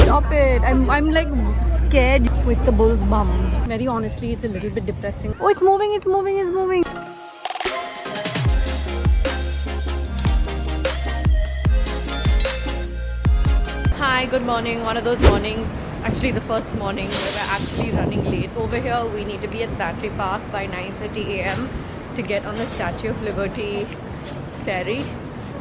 Stop it. I'm like scared with the bull's bum. Very honestly, it's a little bit depressing. Oh, it's moving, it's moving, it's moving. Hi, good morning. One of those mornings, actually the first morning where we're actually running late. Over here, we need to be at Battery Park by 9:30 a.m. to get on the Statue of Liberty ferry.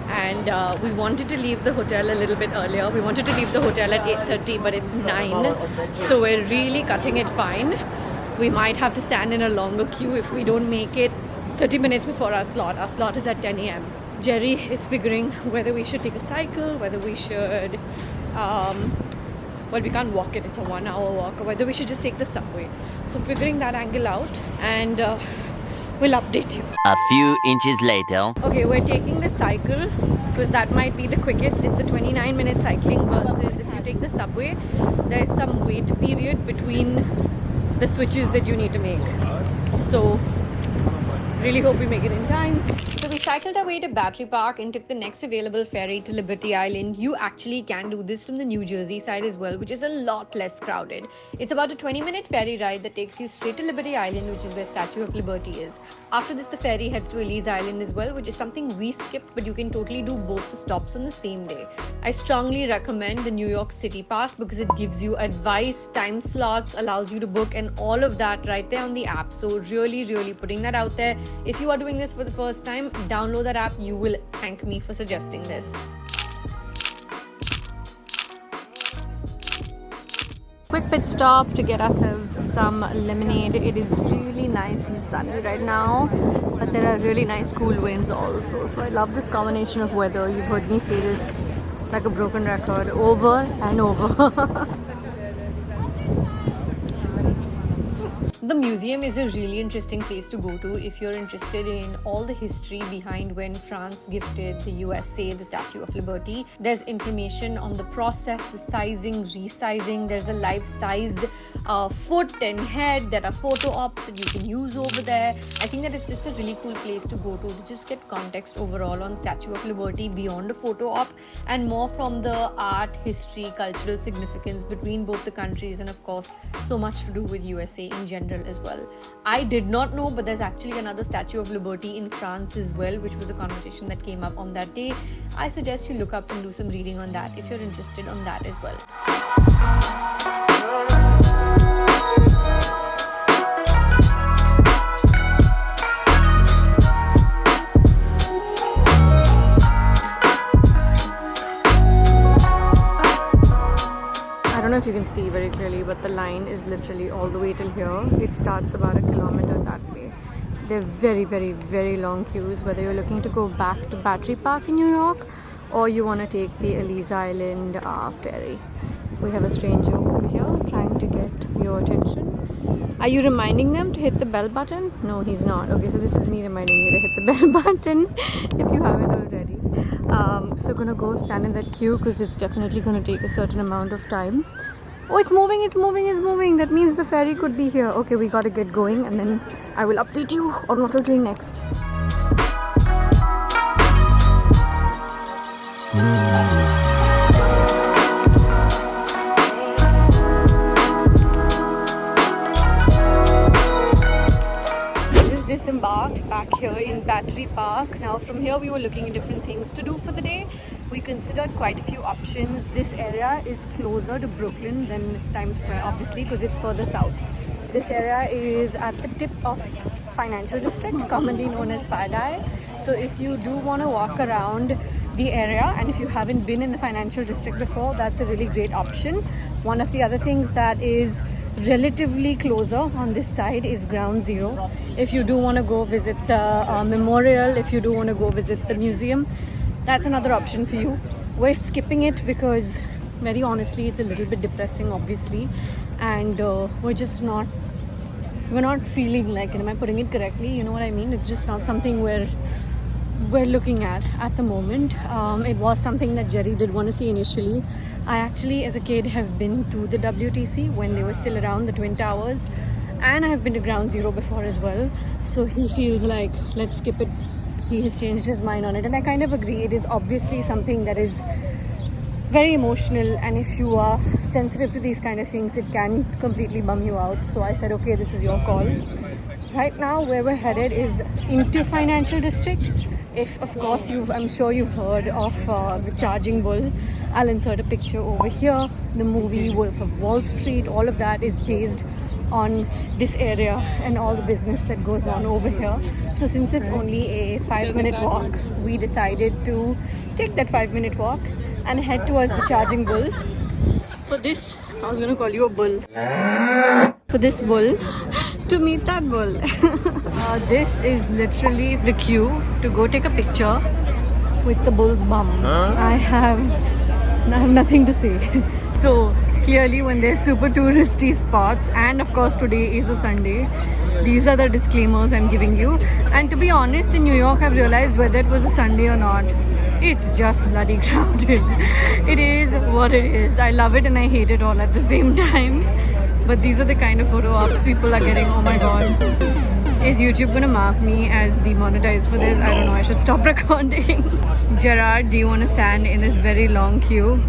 And we wanted to leave the hotel a little bit earlier. We wanted to leave the hotel at 8:30, but it's 9. So we're really cutting it fine. We might have to stand in a longer queue if we don't make it 30 minutes before our slot. Our slot is at 10 a.m. Jerry is figuring whether we should take a cycle, whether we should, well, we can't walk it, it's a 1 hour walk, or whether we should just take the subway. So figuring that angle out, and we'll update you. A few inches later. Okay, we're taking the cycle because that might be the quickest. It's a 29-minute cycling versus if you take the subway, there's some wait period between the switches that you need to make. So really hope we make it in time. So we cycled our way to Battery Park and took the next available ferry to Liberty Island. You actually can do this from the New Jersey side as well, which is a lot less crowded. It's about a 20-minute ferry ride that takes you straight to Liberty Island, which is where Statue of Liberty is. After this, the ferry heads to Ellis Island as well, which is something we skipped, but you can totally do both the stops on the same day. I strongly recommend the New York City Pass because it gives you advice, time slots, allows you to book, and all of that right there on the app. So really putting that out there. If you are doing this for the first time, download that app. You will thank me for suggesting this. Quick pit stop to get ourselves some lemonade. It is really nice and sunny right now, but there are really nice cool winds also. So I love this combination of weather. You've heard me say this like a broken record over and over. The museum is a really interesting place to go to if you're interested in all the history behind when France gifted the USA the Statue of Liberty. There's information on the process, the sizing, resizing. There's a life-sized foot and head. There are photo ops that you can use over there. I think that it's just a really cool place to go to just get context overall on Statue of Liberty beyond a photo op and more from the art, history, cultural significance between both the countries, and of course so much to do with USA in general as well. I did not know, but there's actually another Statue of Liberty in France as well, which was a conversation that came up on that day. I suggest you look up and do some reading on that if you're interested on that as well. I don't know if you can see very clearly, but the line is literally all the way till here. It starts about a kilometer that way. They're very long queues, whether you're looking to go back to Battery Park in New York or you want to take the Ellis Island ferry. We have a stranger over here trying to get your attention. Are you reminding them to hit the bell button? No, he's not. Okay, so this is me reminding you to hit the bell button if you haven't already. So gonna go stand in that queue because it's definitely gonna take a certain amount of time. Oh, it's moving, it's moving, it's moving. That means the ferry could be here. Okay, we gotta get going and then I will update you on what we're doing next. Disembarked back here in Battery Park. Now from here we were looking at different things to do for the day. We considered quite a few options. This area is closer to Brooklyn than Times Square, obviously, because it's further south. This area is at the tip of Financial District, commonly known as Fire. So if you do want to walk around the area and if you haven't been in the Financial District before, that's a really great option. One of the other things that is relatively closer on this side is Ground Zero. If you do want to go visit the memorial, if you do want to go visit the museum, that's another option for you. We're skipping it because very honestly it's a little bit depressing, obviously, and we're not feeling like, am I putting it correctly? You know what I mean? It's just not something we're looking at the moment. It was something that Jerry did want to see initially. I actually, as a kid, have been to the WTC when they were still around, the Twin Towers, and I have been to Ground Zero before as well. So he feels like, let's skip it he has changed his mind on it, and I kind of agree. It is obviously something that is very emotional, and if you are sensitive to these kind of things, it can completely bum you out. So I said, okay, this is your call. Right now where we're headed is into Financial District. If of course I'm sure you've heard of the Charging Bull. I'll insert a picture over here. The movie Wolf of Wall Street, all of that is based on this area and all the business that goes on over here. So since it's only a 5-minute walk, we decided to take that 5-minute walk and head towards the Charging Bull. For this, I was gonna call you a bull. For this bull, to meet that bull. This is literally the queue to go take a picture with the bull's bum. I have nothing to say. So clearly when there's super touristy spots, and of course today is a Sunday, these are the disclaimers I'm giving you. And to be honest, in New York I've realized whether it was a Sunday or not, it's just bloody crowded. It is what it is. I love it and I hate it all at the same time. But these are the kind of photo ops people are getting. Oh my god. Is YouTube gonna mark me as demonetized for this? I don't know. I should stop recording. Gerard, do you want to stand in this very long queue?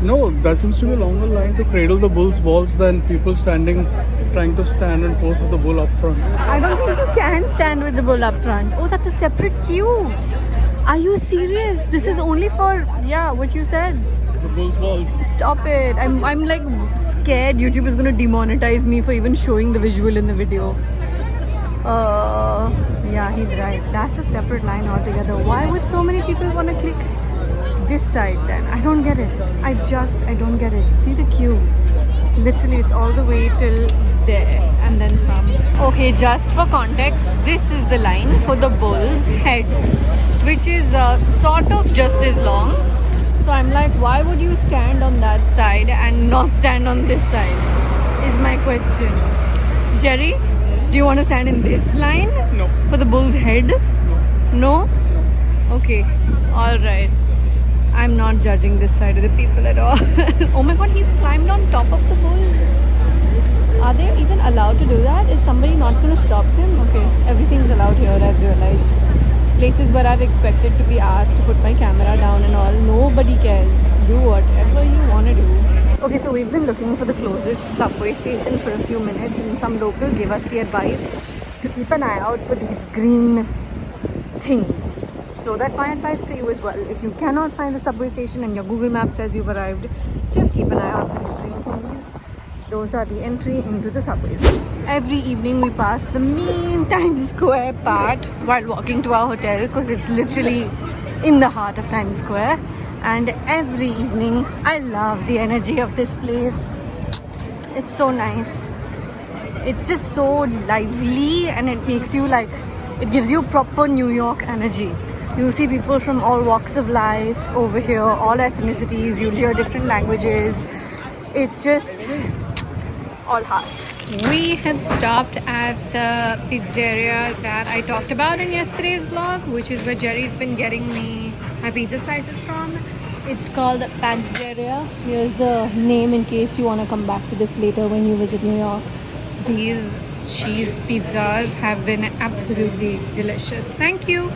No, there seems to be a longer line to cradle the bull's balls than people trying to stand and pose with the bull up front. I don't think you can stand with the bull up front. Oh, that's a separate queue. Are you serious? This is only for, yeah, what you said. The bull's balls. Stop it. I'm like scared YouTube is gonna demonetize me for even showing the visual in the video. Yeah, he's right. That's a separate line altogether. Why would so many people want to click this side then? I don't get it. I don't get it. See the queue. Literally, it's all the way till there and then some. Okay, just for context, this is the line for the bull's head, which is sort of just as long. So I'm like, why would you stand on that side and not stand on this side? Is my question. Jerry, do you want to stand in this line? No. For the bull's head? No? Okay. Alright. I'm not judging this side of the people at all. Oh my god, he's climbed on top of the bull. Are they even allowed to do that? Is somebody not going to stop him? Okay, everything's allowed here, I've realized. Places where I've expected to be asked to put my camera down and all, nobody cares. Do whatever you want to do. Okay, so we've been looking for the closest subway station for a few minutes, and some local gave us the advice to keep an eye out for these green things. So that's my advice to you as well. If you cannot find the subway station and your Google map says you've arrived, just keep an eye out for these green thingies. Those are the entry into the subways. Every evening we pass the main Times Square part while walking to our hotel, because it's literally in the heart of Times Square. And every evening, I love the energy of this place. It's so nice. It's just so lively, and it makes you like, it gives you proper New York energy. You'll see people from all walks of life over here, all ethnicities. You'll hear different languages. It's just all heart. We have stopped at the pizzeria that I talked about in yesterday's vlog, which is where Jerry's been getting me my pizza slices from. It's called Pizzeria. Here's the name in case you want to come back to this later when you visit New York. These cheese pizzas have been absolutely delicious. Thank you.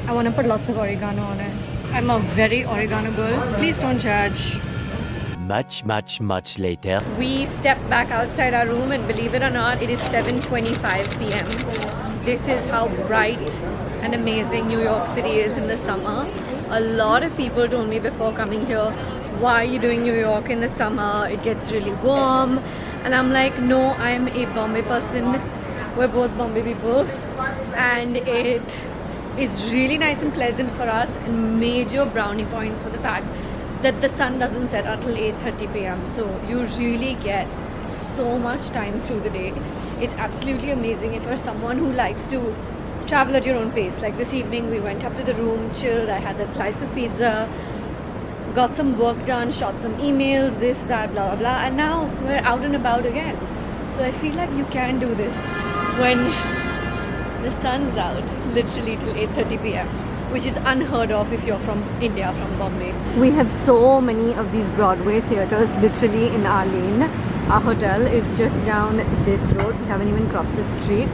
I want to put lots of oregano on it. I'm a very oregano girl. Please don't judge. Much later. We stepped back outside our room, and believe it or not, it is 7:25 p.m. This is how bright and amazing New York City is in the summer. A lot of people told me before coming here, why are you doing New York in the summer? It gets really warm. And I'm like, no, I'm a Bombay person. We're both Bombay people. And it is really nice and pleasant for us, and major brownie points for the fact that the sun doesn't set until 8:30 p.m. So you really get so much time through the day. It's absolutely amazing if you're someone who likes to travel at your own pace. Like this evening, we went up to the room, chilled. I had that slice of pizza, got some work done, shot some emails, this, that, blah, blah, blah. And now we're out and about again. So I feel like you can do this when the sun's out, literally till 8:30 p.m. which is unheard of if you're from India, from Bombay. We have so many of these Broadway theatres literally in our lane. Our hotel is just down this road. We haven't even crossed the street.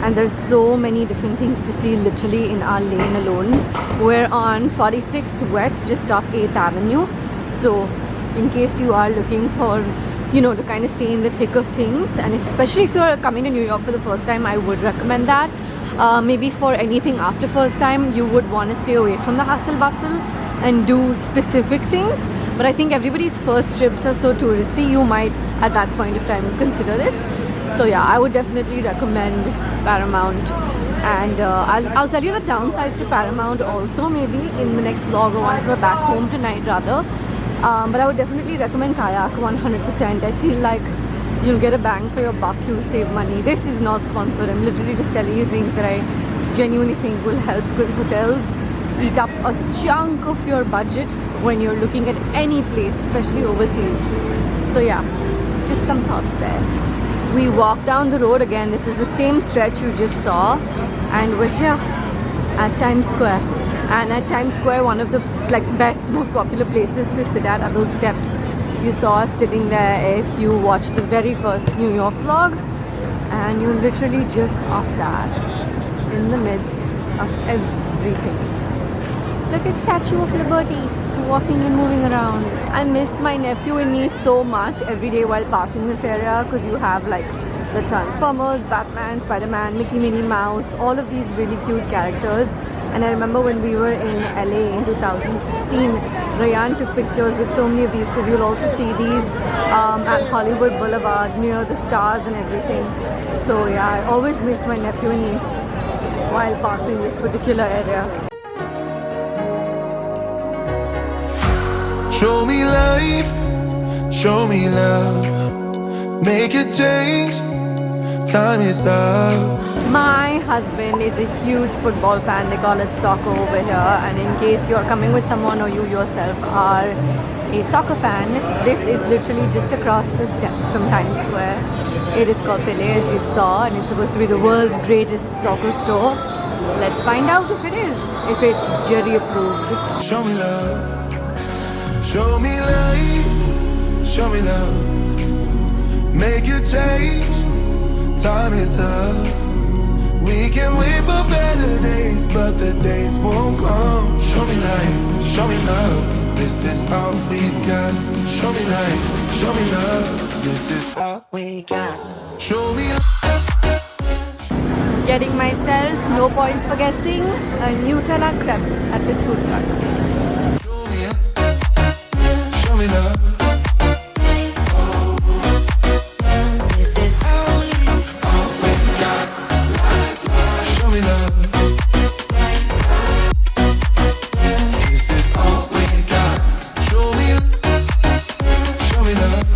and there's so many different things to see literally in our lane alone. We're on 46th West, just off 8th Avenue. So in case you are looking for, you know, to kind of stay in the thick of things, and especially if you're coming to New York for the first time, I would recommend that. Maybe for anything after first time, you would want to stay away from the hustle bustle and do specific things. But I think everybody's first trips are so touristy, you might at that point of time consider this. So yeah, I would definitely recommend Paramount, and I'll tell you the downsides to Paramount also maybe in the next vlog, or once we're back home tonight rather. But I would definitely recommend Kayak 100%. I feel like you'll get a bang for your buck, you'll save money. This is not sponsored, I'm literally just telling you things that I genuinely think will help, because hotels eat up a chunk of your budget when you're looking at any place, especially overseas. So yeah, just some thoughts there. We walk down the road again. This is the same stretch you just saw, and we're here at Times Square. And at Times Square, one of the best, most popular places to sit at are those steps you saw us sitting there if you watched the very first New York vlog. And you're literally just off that, in the midst of everything. Look at Statue of Liberty walking and moving around. I miss my nephew and niece so much every day while passing this area, because you have like the Transformers, Batman, Spider-Man, Mickey, Minnie Mouse, all of these really cute characters. And I remember when we were in LA in 2016, Rayan took pictures with so many of these, because you'll also see these at Hollywood Boulevard near the stars and everything. So yeah, I always miss my nephew and niece while passing this particular area. Show me life, show me love, make a change, time is up. My husband is a huge football fan. They call it soccer over here, and in case you're coming with someone or you yourself are a soccer fan, this is literally just across the steps from Times Square. It is called Pele, as you saw, and it's supposed to be the world's greatest soccer store. Let's find out if it is, if it's Jerry approved. Show me love. Show me life, show me love, make a change, time is up. We can wait for better days, but the days won't come. Show me life, show me love, this is all we got. Show me life, show me love, this is all we got. Show me love. Getting myself, no points for guessing, a Nutella Crepes at this food truck. Show me love. This is all we got. Show me love. This is all we got. Show me love.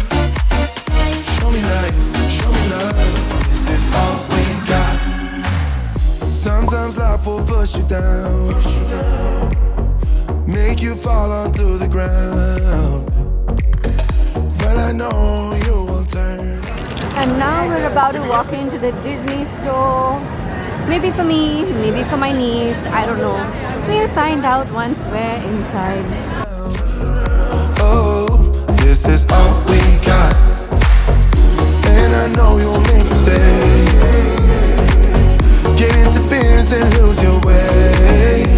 Show me life. Show me love. This is all we got. Sometimes life will push you down. Make you fall onto the ground, but I know you will turn. And now we're about to walk into the Disney store. Maybe for me, maybe for my niece, I don't know. We'll find out once we're inside. Oh, this is all we got, and I know you'll make mistakes. Get interference and lose your way.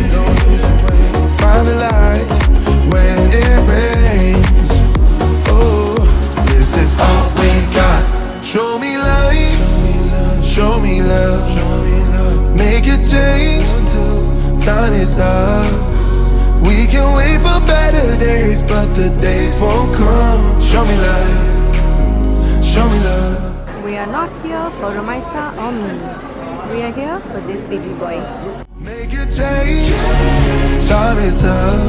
Find the light when it rains. Oh, this is all we got. Show me life, show me love, make a change, time is up. We can wait for better days, but the days won't come. Show me life, show me love. We are not here for Romaisa or me. We are here for this baby boy. Make a change, time is up.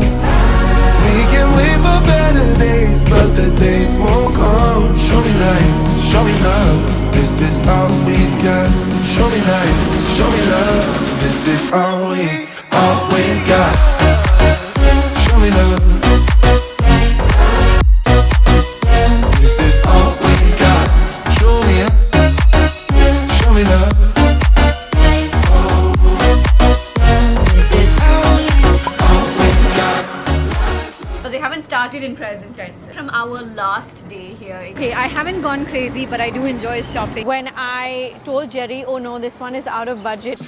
We can wait for better days, but the days won't come. Show me life, show me love, this is all we got. Show me life, show me love, this is all we got. Show me love. This is all we got. Show me love. This is all we started in present tense. From our last day here. Okay, I haven't gone crazy, but I do enjoy shopping. When I told Jerry, oh no, this one is out of budget.